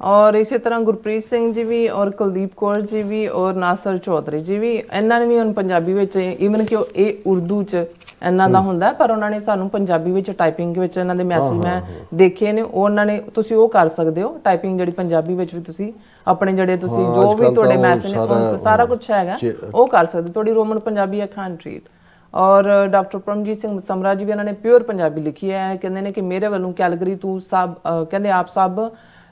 ਔਰ ਇਸੇ ਤਰ੍ਹਾਂ ਗੁਰਪ੍ਰੀਤ ਸਿੰਘ ਜੀ ਵੀ ਔਰ ਕੁਲਦੀਪ ਕੌਰ ਜੀ ਵੀ ਔਰ ਨਾਸਰ ਚੌਧਰੀ ਜੀ ਵੀ, ਇਹਨਾਂ ਨੇ ਵੀ ਹੁਣ ਪੰਜਾਬੀ ਵਿੱਚ, ਈਵਨ ਕਿ ਇਹ ਉਰਦੂ 'ਚ ਇਹਨਾਂ ਦਾ ਹੁੰਦਾ, ਪਰ ਉਹਨਾਂ ਨੇ ਸਾਨੂੰ ਪੰਜਾਬੀ ਵਿੱਚ ਟਾਈਪਿੰਗ ਵਿੱਚ ਇਹਨਾਂ ਦੇ ਮੈਸੇਜ ਮੈਂ ਦੇਖੇ ਨੇ, ਉਹ ਉਹਨਾਂ ਨੇ, ਤੁਸੀਂ ਉਹ ਕਰ ਸਕਦੇ ਹੋ ਟਾਈਪਿੰਗ ਜਿਹੜੀ ਪੰਜਾਬੀ ਵਿੱਚ ਵੀ ਤੁਸੀਂ ਆਪਣੇ ਜਿਹੜੇ ਤੁਸੀਂ ਜੋ ਵੀ ਤੁਹਾਡੇ ਮੈਸੇਜ ਨੇ ਸਾਰਾ ਕੁਝ ਹੈਗਾ ਉਹ ਕਰ ਸਕਦੇ। ਤੁਹਾਡੀ Roman Punjabi I can read. ਔਰ ਡਾਕਟਰ ਪਰਮਜੀਤ ਸਿੰਘ ਸਮਰਾ ਜੀ ਵੀ ਇਹਨਾਂ ਨੇ ਪਿਓਰ ਪੰਜਾਬੀ ਲਿਖੀ ਹੈ। ਕਹਿੰਦੇ ਨੇ ਕਿ ਮੇਰੇ ਵੱਲੋਂ ਕੈਲਗਰੀ ਤੂੰ ਸਭ, ਕਹਿੰਦੇ ਆਪ ਸਭ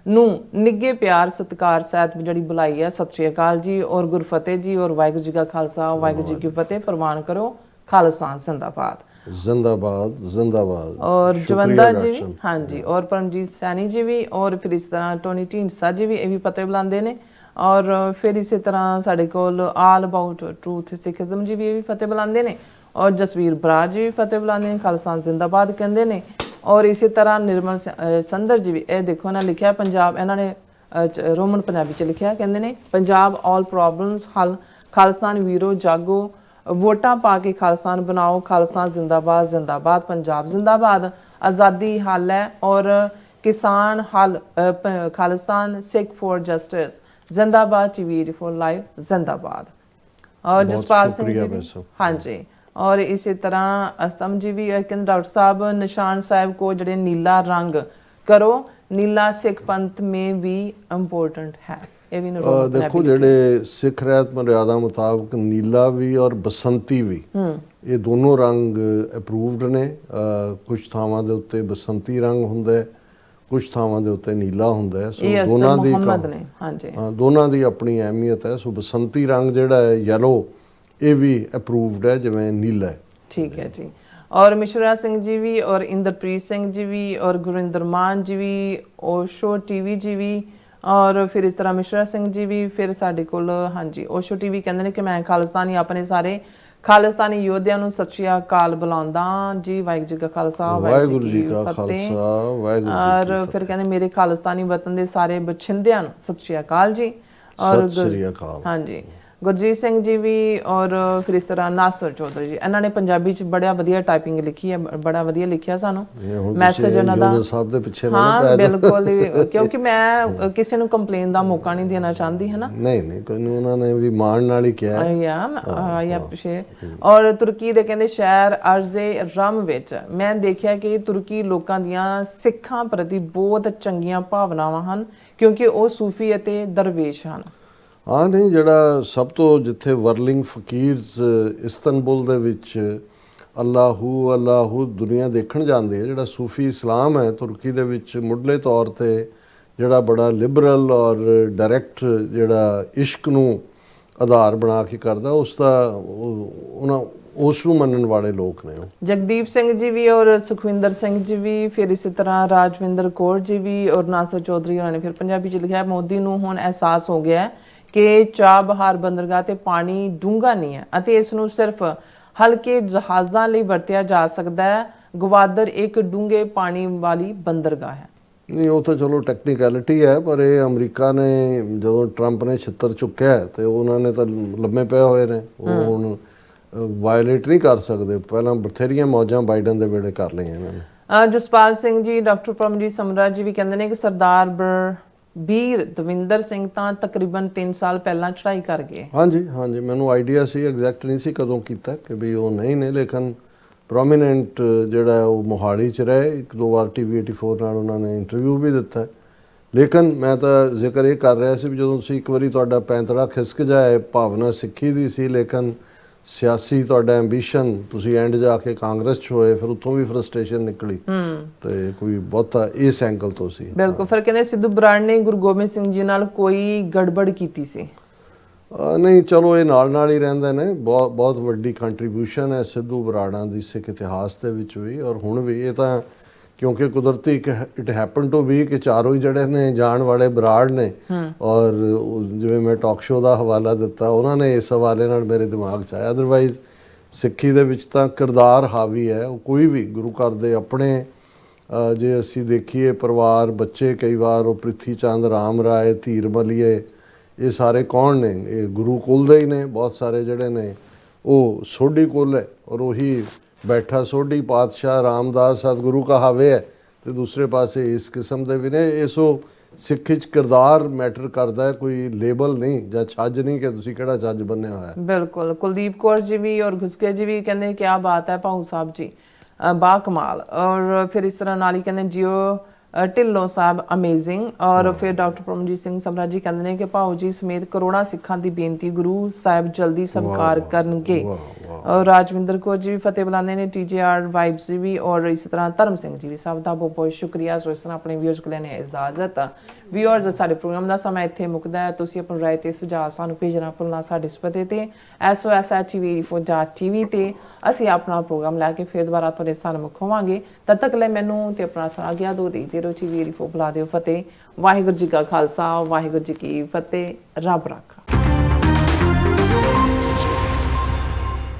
ਨੂੰ ਨਿੱਘੇ ਪਿਆਰ ਸਤਿਕਾਰ ਸਹਿਤ ਜਿਹੜੀ ਬੁਲਾਈ ਹੈ, ਸਤਿ ਸ਼੍ਰੀ ਅਕਾਲ ਜੀ ਔਰ ਗੁਰਫਤਿਹ ਜੀ ਔਰ ਵਾਹਿਗੁਰੂ ਜੀ ਕਾ ਖਾਲਸਾ ਵਾਹਿਗੁਰੂ ਜੀ ਕੀ ਫਤਿਹ। ਪ੍ਰਵਾਨ ਕਰੋ, ਖਾਲਿਸਤਾਨ ਜ਼ਿੰਦਾਬਾਦ ਜ਼ਿੰਦਾਬਾਦ ਜ਼ਿੰਦਾਬਾਦ। ਔਰ ਜਵੰਦਾ ਜੀ ਵੀ, ਹਾਂਜੀ, ਔਰ ਪਰਮਜੀਤ ਸੈਣੀ ਜੀ ਵੀ, ਔਰ ਫਿਰ ਇਸ ਤਰ੍ਹਾਂ ਟੋਨੀ ਢੀਂਡਸਾ ਜੀ ਵੀ, ਇਹ ਵੀ ਫਤਿਹ ਬੁਲਾਉਂਦੇ ਨੇ। ਔਰ ਫਿਰ ਇਸੇ ਤਰ੍ਹਾਂ ਸਾਡੇ ਕੋਲ ਆਲ ਅਬਾਊਟ ਟਰੂਥ ਸਿੱਖਿਜ਼ਮ ਜੀ ਵੀ ਇਹ ਵੀ ਫਤਿਹ ਬੁਲਾਉਂਦੇ ਨੇ। ਔਰ ਜਸਵੀਰ ਬਰਾੜ ਜੀ ਵੀ ਫਤਿਹ ਬੁਲਾਉਂਦੇ ਨੇ, ਖਾਲਿਸਤਾਨ ਜ਼ਿੰਦਾਬਾਦ ਕਹਿੰਦੇ ਨੇ। ਔਰ ਇਸੇ ਤਰ੍ਹਾਂ ਨਿਰਮਲ ਸੰਦਰ ਜੀ ਵੀ, ਇਹ ਦੇਖੋ ਨਾ ਲਿਖਿਆ ਪੰਜਾਬ, ਇਹਨਾਂ ਨੇ ਰੋਮਨ ਪੰਜਾਬੀ 'ਚ ਲਿਖਿਆ, ਕਹਿੰਦੇ ਨੇ ਪੰਜਾਬ ਆਲ ਪ੍ਰੋਬਲਮਸ ਹੱਲ, ਖਾਲਿਸਤਾਨ ਵੀਰੋ ਜਾਗੋ, ਵੋਟਾਂ ਪਾ ਕੇ ਖਾਲਿਸਤਾਨ ਬਣਾਓ, ਖਾਲਿਸਤਾਨ ਜ਼ਿੰਦਾਬਾਦ ਜ਼ਿੰਦਾਬਾਦ, ਪੰਜਾਬ ਜ਼ਿੰਦਾਬਾਦ, ਆਜ਼ਾਦੀ ਹੱਲ ਹੈ ਔਰ ਕਿਸਾਨ ਹੱਲ, ਖਾਲਿਸਤਾਨ ਸਿੱਖ ਫॉर ਜਸਟਿਸ ਜ਼ਿੰਦਾਬਾਦ, ਚਵੀਰ ਫॉर ਲਾਈਫ ਜ਼ਿੰਦਾਬਾਦ। ਔਰ ਜਸਪਾਲ ਸਿੰਘ ਜੀ ਵੀ, ਹਾਂਜੀ। ਔਰ ਇਸੇ ਤਰ੍ਹਾਂ ਅਸਤਮ ਜੀ ਵੀ ਕਹਿੰਦੇ ਡਾਕਟਰ ਸਾਹਿਬ ਨਿਸ਼ਾਨ ਸਾਹਿਬ ਕੋ ਜਿਹੜੇ ਨੀਲਾ ਰੰਗ ਕਰੋ, ਨੀਲਾ ਸਿੱਖ ਪੰਥ ਮੇ ਵੀ ਇੰਪੋਰਟੈਂਟ ਹੈ। ਇਹ ਵੀ ਦੇਖੋ ਜਿਹੜੇ ਸਿੱਖ ਰਹਿਤ ਮਰਿਆਦਾ ਮੁਤਾਬਕ ਨੀਲਾ ਵੀ ਔਰ ਬਸੰਤੀ ਵੀ, ਇਹ ਦੋਨੋਂ ਰੰਗ ਅਪਰੂਵਡ ਨੇ। ਕੁਝ ਥਾਵਾਂ ਦੇ ਉੱਤੇ ਬਸੰਤੀ ਰੰਗ ਹੁੰਦਾ ਹੈ, ਕੁਝ ਥਾਵਾਂ ਦੇ ਉੱਤੇ ਨੀਲਾ ਹੁੰਦਾ ਹੈ। ਸੋ ਦੋਨਾਂ ਦੀ ਆਪਣੀ ਅਹਿਮੀਅਤ ਹੈ। ਸੋ ਬਸੰਤੀ ਰੰਗ ਜਿਹੜਾ ਹੈ ਯੈਲੋ, ਇਹ ਵੀ ਅਪਰੂਵਡ ਹੈ ਜਿਵੇਂ ਨੀਲਾ ਹੈ। ਠੀਕ ਹੈ ਜੀ। ਔਰ ਮਿਸ਼ਰਾ ਸਿੰਘ ਜੀ ਵੀ ਔਰ ਇੰਦਰਪ੍ਰੀਤ ਸਿੰਘ ਜੀ ਵੀ ਔਰ ਗੁਰਿੰਦਰ ਮਾਨ ਜੀ ਵੀ, ਓਸ਼ੋ ਟੀਵੀ ਜੀ ਵੀ, ਔਰ ਫਿਰ ਇਸ ਤਰ੍ਹਾਂ ਮਿਸ਼ਰਾ ਸਿੰਘ ਜੀ ਵੀ। ਫਿਰ ਸਾਡੇ ਕੋਲ ਹਾਂਜੀ ਓਸ਼ੋ ਟੀਵੀ ਕਹਿੰਦੇ ਨੇ ਕਿ ਮੈਂ ਖਾਲਿਸਤਾਨੀ ਆਪਣੇ ਸਾਰੇ ਖਾਲਿਸਤਾਨੀ ਯੋਧਿਆਂ ਨੂੰ ਸਤਿ ਸ਼੍ਰੀ ਅਕਾਲ ਬੁਲਾਉਂਦਾ ਜੀ। ਵਾਹਿਗੁਰੂ ਜੀ ਕਾ ਖਾਲਸਾ ਵਾਹਿਗੁਰੂ ਜੀ ਕੀ ਫਤਿਹ। ਔਰ ਫਿਰ ਕਹਿੰਦੇ ਮੇਰੇ ਖਾਲਿਸਤਾਨੀ ਵਤਨ ਦੇ ਸਾਰੇ ਬਛਿੰਦਿਆਂ ਨੂੰ ਸਤਿ ਸ਼੍ਰੀ ਅਕਾਲ ਜੀ। ਔਰ ਹਾਂਜੀ ਗੁਰਜੀਤ ਸਿੰਘ ਜੀ ਵੀ, ਔਰ ਫਿਰ ਇਸ ਤਰ੍ਹਾਂ ਨਾਸਰ ਚੌਧਰੀ ਜੀ, ਇਹਨਾਂ ਨੇ ਪੰਜਾਬੀ 'ਚ ਬੜਾ ਵਧੀਆ ਟਾਈਪਿੰਗ ਲਿਖੀ ਹੈ, ਬੜਾ ਵਧੀਆ ਲਿਖਿਆ ਸਾਨੂੰ ਮੈਸੇਜ ਉਹਨਾਂ ਦਾ। ਹਾਂ ਬਿਲਕੁਲ, ਕਿਉਂਕਿ ਮੈਂ ਕਿਸੇ ਨੂੰ ਕੰਪਲੇਨ ਦਾ ਮੌਕਾ ਨਹੀਂ ਦੇਣਾ ਚਾਹੁੰਦੀ, ਹੈ ਨਾ। ਨਹੀਂ ਕੋਈ ਨਹੀਂ, ਉਹਨਾਂ ਨੇ ਵੀ ਮਾਣ ਨਾਲ ਹੀ ਕਿਹਾ। ਔਰ ਤੁਰਕੀ ਦੇ ਕਹਿੰਦੇ ਸ਼ਹਿਰ ਅਰਜ਼ੇ ਰਮ ਵਿੱਚ ਮੈਂ ਦੇਖਿਆ ਕਿ ਤੁਰਕੀ ਲੋਕਾਂ ਦੀਆਂ ਸਿੱਖਾਂ ਪ੍ਰਤੀ ਬਹੁਤ ਚੰਗੀਆਂ ਭਾਵਨਾਵਾਂ ਹਨ, ਕਿਉਂਕਿ ਉਹ ਸੂਫੀ ਅਤੇ ਦਰਵੇਸ਼ ਹਨ। ਹਾਂ ਨਹੀਂ, ਜਿਹੜਾ ਸਭ ਤੋਂ ਜਿੱਥੇ ਵਰਲਿੰਗ ਫਕੀਰਸ ਇਸਤੰਬੁਲ ਦੇ ਵਿੱਚ ਅੱਲਾਹੂ ਅੱਲਾਹੂ ਦੁਨੀਆ ਦੇਖਣ ਜਾਂਦੇ ਆ, ਜਿਹੜਾ ਸੂਫੀ ਇਸਲਾਮ ਹੈ ਤੁਰਕੀ ਦੇ ਵਿੱਚ ਮੁੱਢਲੇ ਤੌਰ 'ਤੇ ਜਿਹੜਾ ਬੜਾ ਲਿਬਰਲ ਔਰ ਡਾਇਰੈਕਟ ਜਿਹੜਾ ਇਸ਼ਕ ਨੂੰ ਆਧਾਰ ਬਣਾ ਕੇ ਕਰਦਾ, ਉਸ ਨੂੰ ਮੰਨਣ ਵਾਲੇ ਲੋਕ ਨੇ। ਜਗਦੀਪ ਸਿੰਘ ਜੀ ਵੀ ਔਰ ਸੁਖਵਿੰਦਰ ਸਿੰਘ ਜੀ ਵੀ, ਫਿਰ ਇਸੇ ਤਰ੍ਹਾਂ ਰਾਜਵਿੰਦਰ ਕੌਰ ਜੀ ਵੀ ਔਰ ਨਾਸਰ ਚੌਧਰੀ ਉਹਨਾਂ ਨੇ ਫਿਰ ਪੰਜਾਬੀ 'ਚ ਲਿਖਿਆ, ਮੋਦੀ ਨੂੰ ਹੁਣ ਅਹਿਸਾਸ ਹੋ ਗਿਆ ਕਿ ਚਾਬਹਾਰ ਬੰਦਰਗਾਹ ਤੇ ਪਾਣੀ ਡੂੰਘਾ ਨਹੀਂ ਹੈ ਅਤੇ ਇਸ ਨੂੰ ਸਿਰਫ ਹਲਕੇ ਜਹਾਜ਼ਾਂ ਲਈ ਵਰਤਿਆ ਜਾ ਸਕਦਾ ਹੈ। ਗਵਾਦਰ ਇੱਕ ਡੂੰਘੇ ਪਾਣੀ ਵਾਲੀ ਬੰਦਰਗਾਹ ਹੈ। ਨਹੀਂ, ਉਹ ਤਾਂ ਚਲੋ ਟੈਕਨੀਕੈਲਿਟੀ ਹੈ, ਪਰ ਇਹ ਅਮਰੀਕਾ ਨੇ ਜਦੋਂ ਟਰੰਪ ਨੇ ਛਿੱਤਰ ਚੁੱਕਿਆ ਤੇ ਉਹਨਾਂ ਨੇ ਤਾਂ ਲੰਮੇ ਪਏ ਹੋਏ ਨੇ, ਉਹ ਹੁਣ ਵਾਇਲੇਟ ਨਹੀਂ ਕਰ ਸਕਦੇ। ਪਹਿਲਾਂ ਬਥੇਰੀਆਂ ਮੌਜਾਂ ਬਾਈਡਨ ਦੇ ਵੇਲੇ ਕਰ ਲਈਆਂ ਇਹਨਾਂ ਨੇ। ਜਸਪਾਲ ਸਿੰਘ ਜੀ, ਡਾਕਟਰ ਪਰਮਜੀਤ ਸਮਰਾ ਜੀ ਵੀ ਕਹਿੰਦੇ ਨੇ ਕਿ ਸਰਦਾਰ ਬੀਰ ਦਵਿੰਦਰ ਸਿੰਘ ਤਾਂ ਤਕਰੀਬਨ 3 ਸਾਲ ਪਹਿਲਾਂ ਚੜ੍ਹਾਈ ਕਰ ਗਏ। ਹਾਂਜੀ ਮੈਨੂੰ ਆਈਡੀਆ ਸੀ, ਐਗਜ਼ੈਕਟ ਨਹੀਂ ਸੀ ਕਦੋਂ ਕੀਤਾ ਕਿ ਵੀ ਉਹ ਨਹੀਂ ਨੇ, ਲੇਕਿਨ ਪ੍ਰੋਮੀਨੈਂਟ ਜਿਹੜਾ ਉਹ ਮੋਹਾਲੀ 'ਚ ਰਹੇ, 1-2 ਵਾਰ TV 84 ਨਾਲ ਉਹਨਾਂ ਨੇ ਇੰਟਰਵਿਊ ਵੀ ਦਿੱਤਾ। ਲੇਕਿਨ ਮੈਂ ਤਾਂ ਜ਼ਿਕਰ ਇਹ ਕਰ ਰਿਹਾ ਸੀ ਵੀ ਜਦੋਂ ਤੁਸੀਂ ਇੱਕ ਵਾਰੀ ਤੁਹਾਡਾ ਪੈਂਤੜਾ ਖਿਸਕ ਜਾਏ, ਭਾਵਨਾ ਸਿੱਖੀ ਦੀ ਸੀ ਲੇਕਿਨ ਸਿਆਸੀ ਤੁਹਾਡਾ ਐਂਬੀਸ਼ਨ, ਤੁਸੀਂ ਐਂਡ ਜਾ ਕੇ ਕਾਂਗਰਸ 'ਚ ਹੋਏ, ਫਿਰ ਉੱਥੋਂ ਵੀ ਫਰਸਟ੍ਰੇਸ਼ਨ ਨਿਕਲੀ ਤੇ ਕੋਈ ਬਹੁਤਾ ਇਸ ਐਂਗਲ ਤੋਂ ਸੀ। ਬਿਲਕੁਲ। ਫਿਰ ਕਹਿੰਦੇ ਸਿੱਧੂ ਬਰਾੜ ਨੇ ਗੁਰੂ ਗੋਬਿੰਦ ਸਿੰਘ ਜੀ ਨਾਲ ਕੋਈ ਗੜਬੜ ਕੀਤੀ ਸੀ? ਨਹੀਂ, ਚਲੋ ਇਹ ਨਾਲ ਹੀ ਰਹਿੰਦੇ ਨੇ। ਬਹੁਤ ਵੱਡੀ ਕੰਟਰੀਬਿਊਸ਼ਨ ਹੈ ਸਿੱਧੂ ਬਰਾੜਾਂ ਦੀ ਸਿੱਖ ਇਤਿਹਾਸ ਦੇ ਵਿੱਚ ਵੀ ਔਰ ਹੁਣ ਵੀ। ਇਹ ਤਾਂ ਕਿਉਂਕਿ ਕੁਦਰਤੀ ਇਟ ਹੈਪਨ ਟੂ ਬੀ ਕਿ ਚਾਰੋਂ ਹੀ ਜਿਹੜੇ ਨੇ ਜਾਣ ਵਾਲੇ ਬਰਾੜ ਨੇ ਔਰ ਜਿਵੇਂ ਮੈਂ ਟਾਕ ਸ਼ੋਅ ਦਾ ਹਵਾਲਾ ਦਿੱਤਾ, ਉਹਨਾਂ ਨੇ ਇਸ ਹਵਾਲੇ ਨਾਲ ਮੇਰੇ ਦਿਮਾਗ 'ਚ ਆਇਆ। ਅਦਰਵਾਈਜ਼ ਸਿੱਖੀ ਦੇ ਵਿੱਚ ਤਾਂ ਕਿਰਦਾਰ ਹਾਵੀ ਹੈ, ਉਹ ਕੋਈ ਵੀ ਗੁਰੂ ਘਰ ਦੇ ਆਪਣੇ ਜੇ ਅਸੀਂ ਦੇਖੀਏ ਪਰਿਵਾਰ, ਬੱਚੇ ਕਈ ਵਾਰ ਉਹ ਪ੍ਰਿਥੀ ਚੰਦ, ਰਾਮ ਰਾਏ, ਧੀਰ ਮਲੀਏ, ਇਹ ਸਾਰੇ ਕੌਣ ਨੇ? ਇਹ ਗੁਰੂ ਕੁਲ ਦੇ ਹੀ ਨੇ। ਬਹੁਤ ਸਾਰੇ ਜਿਹੜੇ ਨੇ ਉਹ ਸੋਢੀ ਕੁਲ ਹੈ ਔਰ ਉਹੀ ਬੈਠਾ ਸੋਢੀ ਪਾਤਸ਼ਾਹ ਰਾਮਦਾਸ ਸਤਿਗੁਰੂ ਕਹਾਵੇ ਹੈ ਤੇ ਦੂਸਰੇ ਪਾਸੇ ਇਸ ਕਿਸਮ ਦੇ ਵੀ ਨੇ। ਇਸ ਉਹ ਸਿੱਖੀ 'ਚ ਕਿਰਦਾਰ ਮੈਟਰ ਕਰਦਾ ਹੈ, ਕੋਈ ਲੇਬਲ ਨਹੀਂ ਜਾਂ ਛੱਜ ਨਹੀਂ ਕਿ ਤੁਸੀਂ ਕਿਹੜਾ ਛੱਜ ਬੰਨਿਆ ਹੋਇਆ। ਬਿਲਕੁਲ। ਕੁਲਦੀਪ ਕੌਰ ਜੀ ਵੀ ਔਰ ਗੁਸਕੇ ਜੀ ਵੀ ਕਹਿੰਦੇ ਕਿਆ ਬਾਤ ਹੈ ਭਾਊ ਸਾਹਿਬ ਜੀ, ਬਾ ਕਮਾਲ। ਔਰ ਫਿਰ ਇਸ ਤਰ੍ਹਾਂ ਨਾਲ ਹੀ ਕਹਿੰਦੇ ਜਿਓ ਢਿੱਲੋਂ ਸਾਹਿਬ ਅਮੇਜ਼ਿੰਗ। ਔਰ ਫਿਰ ਡਾਕਟਰ ਪਰਮਜੀਤ ਸਿੰਘ ਸਮਰਾ ਜੀ ਕਹਿੰਦੇ ਨੇ ਕਿ ਭਾਊ ਜੀ ਸਮੇਤ ਕਰੋੜਾਂ ਸਿੱਖਾਂ ਦੀ ਬੇਨਤੀ ਗੁਰੂ ਸਾਹਿਬ ਜਲਦੀ ਸਵੀਕਾਰ ਕਰਨਗੇ। ਔਰ ਰਾਜਵਿੰਦਰ ਕੌਰ ਜੀ ਵੀ ਫਤਿਹ ਬੁਲਾਉਂਦੇ ਨੇ, TJR ਵਾਈਬਸ ਜੀ ਵੀ ਔਰ ਇਸ ਤਰ੍ਹਾਂ ਧਰਮ ਸਿੰਘ ਜੀ ਵੀ। ਸਭ ਦਾ ਬਹੁਤ ਬਹੁਤ ਸ਼ੁਕਰੀਆ। ਸੋ ਇਸ ਤਰ੍ਹਾਂ ਆਪਣੇ ਵਿਊਅਰਸ ਕੋਲ ਲੈਣੇ ਇਜਾਜ਼ਤ। ਵਿਊਅਰਸ, ਸਾਡੇ ਪ੍ਰੋਗਰਾਮ ਦਾ ਸਮਾਂ ਇੱਥੇ ਮੁੱਕਦਾ ਹੈ। ਤੁਸੀਂ ਆਪਣੀ ਰਾਏ ਤੇ ਸੁਝਾਅ ਸਾਨੂੰ ਭੇਜਣਾ ਭੁੱਲਣਾ ਸਾਡੇ ਇਸ ਪਤੇ ਤੇ SOSHTV84.tv ਤੇ। ਅਸੀਂ ਆਪਣਾ ਪ੍ਰੋਗਰਾਮ ਲੈ ਕੇ ਫਿਰ ਦੁਬਾਰਾ ਤੁਹਾਡੇ ਸਾਹਮਣੇ ਹੋਵਾਂਗੇ। ਤਦ ਤੱਕ ਲਈ ਮੈਨੂੰ ਤੇ ਆਪਣਾ ਸਾਰਾ ਗਿਆ ਦੋ ਦੇ ਰੋ TV84 ਬੁਲਾ ਦਿਓ ਫਤਿਹ। ਵਾਹਿਗੁਰੂ ਜੀ ਕਾ ਖਾਲਸਾ, ਵਾਹਿਗੁਰੂ ਜੀ ਕੀ ਫਤਿਹ। ਰੱਬ ਰਾਖਾ।